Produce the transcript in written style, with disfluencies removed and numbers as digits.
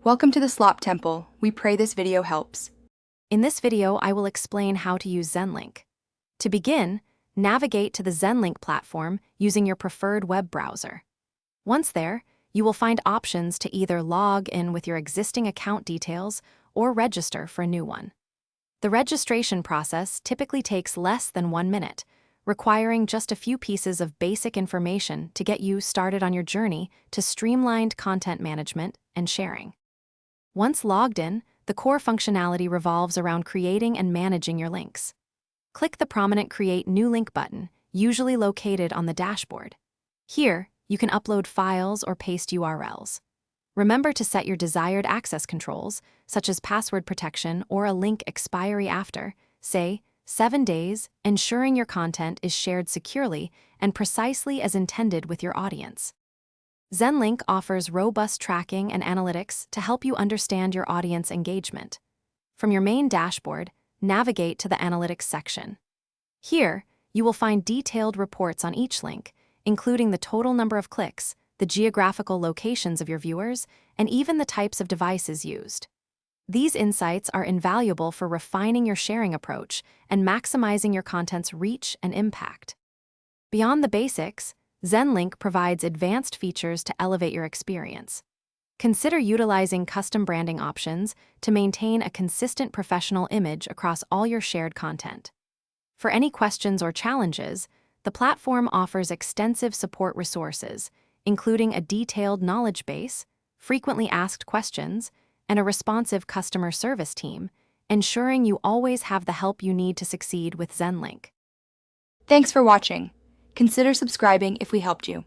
Welcome to the Slop Temple. We pray this video helps. In this video, I will explain how to use Zen Link. To begin, navigate to the Zen Link platform using your preferred web browser. Once there, you will find options to either log in with your existing account details or register for a new one. The registration process typically takes less than 1 minute, requiring just a few pieces of basic information to get you started on your journey to streamlined content management and sharing. Once logged in, the core functionality revolves around creating and managing your links. Click the prominent Create New Link button, usually located on the dashboard. Here, you can upload files or paste URLs. Remember to set your desired access controls, such as password protection or a link expiry after, say, 7 days, ensuring your content is shared securely and precisely as intended with your audience. Zen Link offers robust tracking and analytics to help you understand your audience engagement. From your main dashboard, navigate to the Analytics section. Here, you will find detailed reports on each link, including the total number of clicks, the geographical locations of your viewers, and even the types of devices used. These insights are invaluable for refining your sharing approach and maximizing your content's reach and impact. Beyond the basics, Zen Link provides advanced features to elevate your experience. Consider utilizing custom branding options to maintain a consistent professional image across all your shared content. For any questions or challenges, the platform offers extensive support resources, including a detailed knowledge base, frequently asked questions, and a responsive customer service team, ensuring you always have the help you need to succeed with Zen Link. Thanks for watching. Consider subscribing if we helped you.